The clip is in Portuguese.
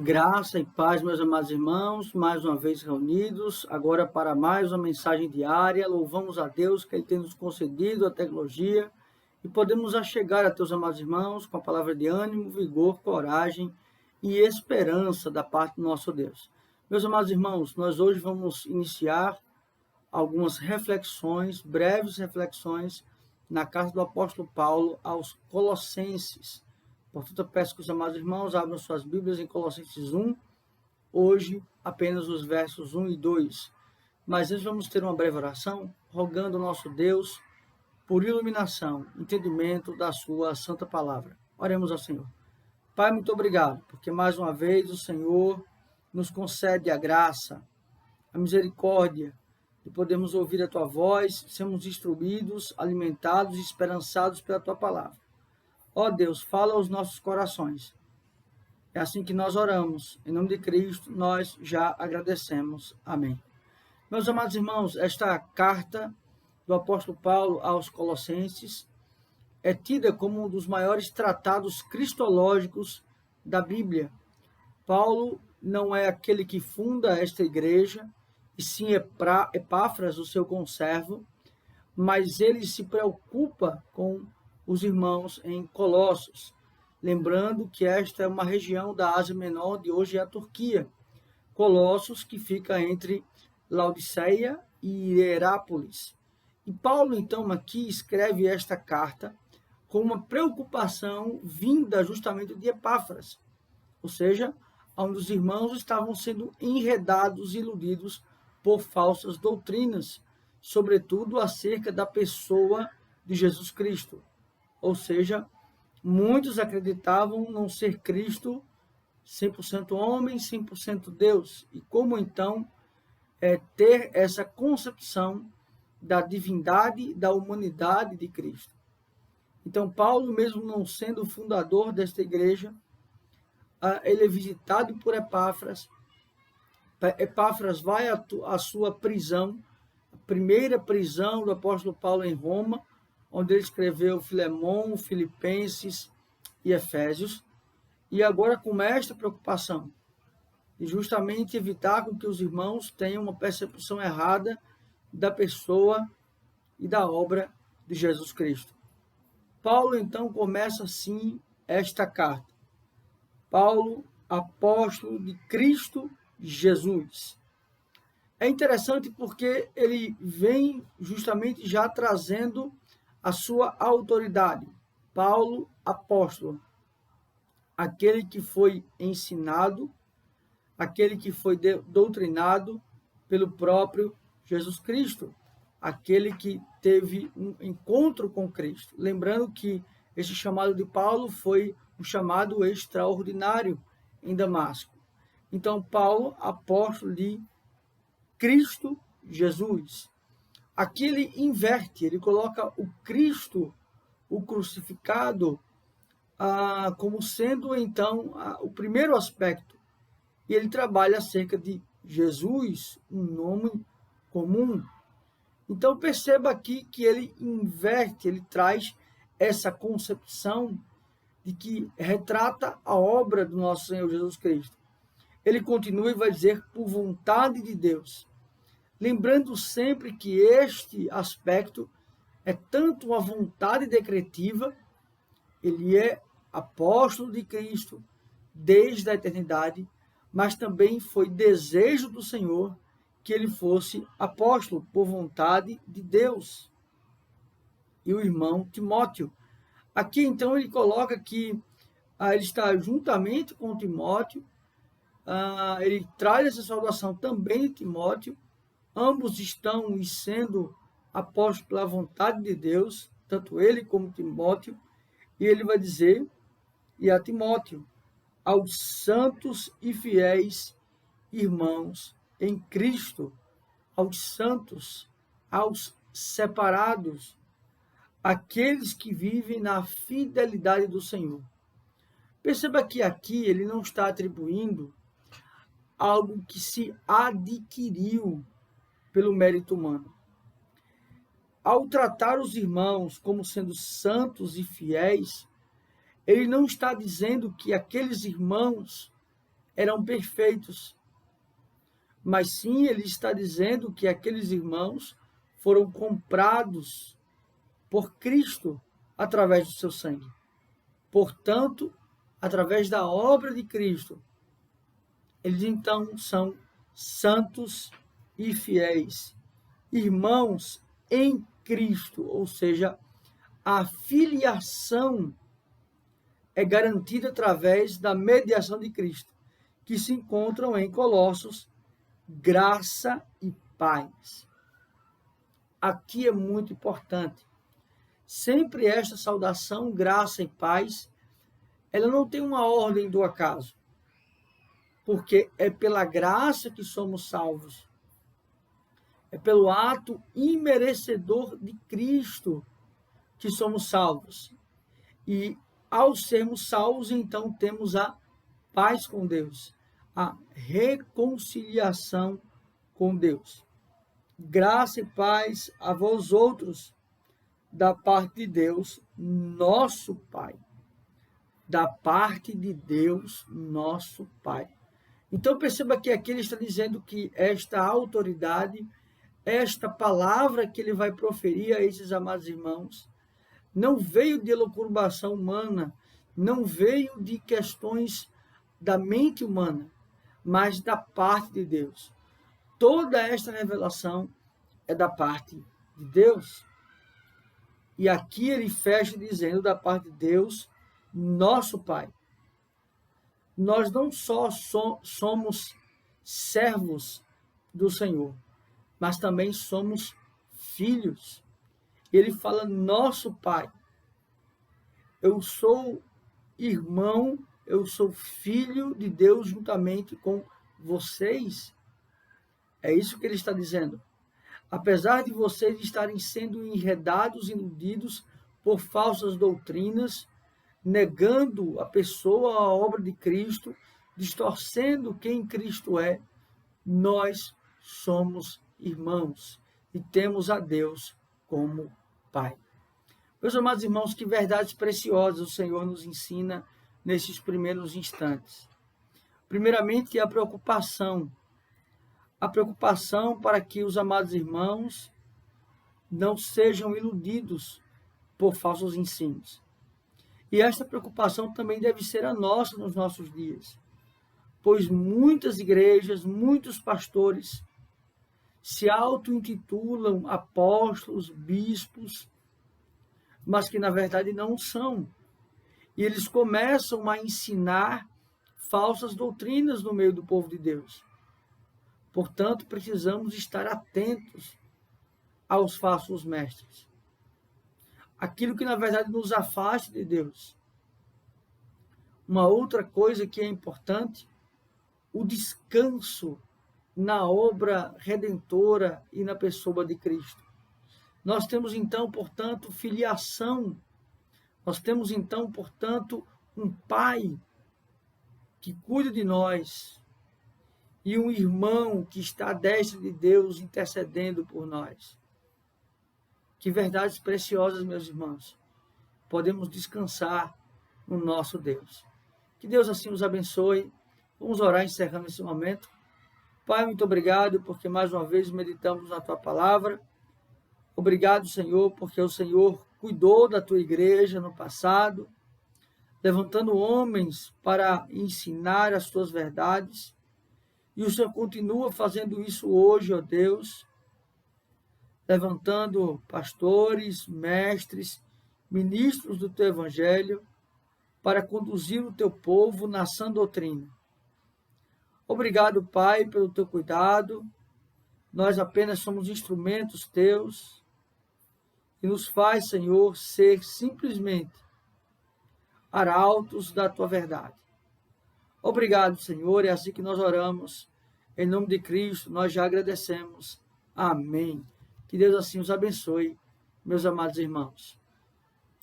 Graça e paz, meus amados irmãos, mais uma vez reunidos, agora para mais uma mensagem diária. Louvamos a Deus que Ele tem nos concedido a tecnologia e podemos chegar a teus amados irmãos com a palavra de ânimo, vigor, coragem e esperança da parte do nosso Deus. Meus amados irmãos, nós hoje vamos iniciar algumas reflexões, breves reflexões, na carta do apóstolo Paulo aos Colossenses. Portanto, eu peço que os amados irmãos abram suas Bíblias em Colossenses 1, hoje apenas os versos 1 e 2. Mas antes vamos ter uma breve oração, rogando ao nosso Deus por iluminação, entendimento da sua santa palavra. Oremos ao Senhor. Pai, muito obrigado, porque mais uma vez o Senhor nos concede a graça, a misericórdia, de podermos ouvir a tua voz, sermos instruídos, alimentados e esperançados pela tua palavra. Ó Deus, fala aos nossos corações. É assim que nós oramos. Em nome de Cristo, nós já agradecemos. Amém. Meus amados irmãos, esta carta do apóstolo Paulo aos Colossenses é tida como um dos maiores tratados cristológicos da Bíblia. Paulo não é aquele que funda esta igreja, e sim Epáfras, o seu conservo, mas ele se preocupa com os irmãos em Colossos, lembrando que esta é uma região da Ásia Menor, onde hoje é a Turquia. Colossos, que fica entre Laodiceia e Hierápolis. E Paulo, então, aqui escreve esta carta com uma preocupação vinda justamente de Epáfras, ou seja, onde os irmãos estavam sendo enredados e iludidos por falsas doutrinas, sobretudo acerca da pessoa de Jesus Cristo. Ou seja, muitos acreditavam não ser Cristo 100% homem, 100% Deus. E como então ter essa concepção da divindade, da humanidade de Cristo? Então, Paulo, mesmo não sendo o fundador desta igreja, ele é visitado por Epáfras. Epáfras vai à sua prisão, a primeira prisão do apóstolo Paulo em Roma, onde ele escreveu Filemão, Filipenses e Efésios, e agora com esta preocupação, de justamente evitar com que os irmãos tenham uma percepção errada da pessoa e da obra de Jesus Cristo. Paulo, então, começa assim esta carta. Paulo, apóstolo de Cristo Jesus. É interessante porque ele vem justamente já trazendo a sua autoridade. Paulo, apóstolo, aquele que foi ensinado, aquele que foi doutrinado pelo próprio Jesus Cristo, aquele que teve um encontro com Cristo. Lembrando que este chamado de Paulo foi um chamado extraordinário em Damasco. Então, Paulo, apóstolo de Cristo Jesus. Aqui ele inverte, ele coloca o Cristo, o crucificado, como sendo, então, o primeiro aspecto. E ele trabalha acerca de Jesus, um nome comum. Então, perceba aqui que ele inverte, ele traz essa concepção de que retrata a obra do nosso Senhor Jesus Cristo. Ele continua e vai dizer, por vontade de Deus. Lembrando sempre que este aspecto é tanto uma vontade decretiva, ele é apóstolo de Cristo desde a eternidade, mas também foi desejo do Senhor que ele fosse apóstolo por vontade de Deus. E o irmão Timóteo. Aqui, então, ele coloca que ele está juntamente com Timóteo, ele traz essa saudação também de Timóteo, ambos estão sendo apóstolos pela vontade de Deus, tanto ele como Timóteo, e ele vai dizer, e a Timóteo, aos santos e fiéis irmãos em Cristo, aos santos, aos separados, aqueles que vivem na fidelidade do Senhor. Perceba que aqui ele não está atribuindo algo que se adquiriu pelo mérito humano. Ao tratar os irmãos como sendo santos e fiéis, ele não está dizendo que aqueles irmãos eram perfeitos, mas sim ele está dizendo que aqueles irmãos foram comprados por Cristo através do seu sangue. Portanto, através da obra de Cristo, eles então são santos e fiéis, irmãos em Cristo, ou seja, a filiação é garantida através da mediação de Cristo, que se encontram em Colossos, graça e paz. Aqui é muito importante. Sempre esta saudação, graça e paz, ela não tem uma ordem do acaso, porque é pela graça que somos salvos. É pelo ato imerecedor de Cristo que somos salvos. E ao sermos salvos, então temos a paz com Deus, a reconciliação com Deus. Graça e paz a vós outros, da parte de Deus, nosso Pai. Da parte de Deus, nosso Pai. Então perceba que aqui ele está dizendo que esta autoridade, esta palavra que ele vai proferir a esses amados irmãos, não veio de elucubração humana, não veio de questões da mente humana, mas da parte de Deus. Toda esta revelação é da parte de Deus. E aqui ele fecha dizendo da parte de Deus, nosso Pai. Nós não só somos servos do Senhor, mas também somos filhos. Ele fala, nosso Pai. Eu sou irmão, eu sou filho de Deus juntamente com vocês. É isso que ele está dizendo. Apesar de vocês estarem sendo enredados, iludidos por falsas doutrinas, negando a pessoa, a obra de Cristo, distorcendo quem Cristo é, nós somos irmãos e temos a Deus como Pai. Meus amados irmãos, que verdades preciosas o Senhor nos ensina nesses primeiros instantes. Primeiramente, a preocupação para que os amados irmãos não sejam iludidos por falsos ensinos. E esta preocupação também deve ser a nossa nos nossos dias, pois muitas igrejas, muitos pastores se auto-intitulam apóstolos, bispos, mas que na verdade não são. E eles começam a ensinar falsas doutrinas no meio do povo de Deus. Portanto, precisamos estar atentos aos falsos mestres. Aquilo que na verdade nos afasta de Deus. Uma outra coisa que é importante, o descanso na obra redentora e na pessoa de Cristo. Nós temos então, portanto, filiação. Nós temos então, portanto, um Pai que cuida de nós e um irmão que está à destra de Deus intercedendo por nós. Que verdades preciosas, meus irmãos. Podemos descansar no nosso Deus. Que Deus assim os abençoe. Vamos orar encerrando esse momento. Pai, muito obrigado porque mais uma vez meditamos na Tua palavra. Obrigado, Senhor, porque o Senhor cuidou da Tua igreja no passado, levantando homens para ensinar as Tuas verdades. E o Senhor continua fazendo isso hoje, ó Deus, levantando pastores, mestres, ministros do Teu Evangelho, para conduzir o Teu povo na sã doutrina. Obrigado, Pai, pelo Teu cuidado. Nós apenas somos instrumentos Teus e nos faz, Senhor, ser simplesmente arautos da Tua verdade. Obrigado, Senhor, é assim que nós oramos. Em nome de Cristo, nós já agradecemos. Amém. Que Deus assim os abençoe, meus amados irmãos.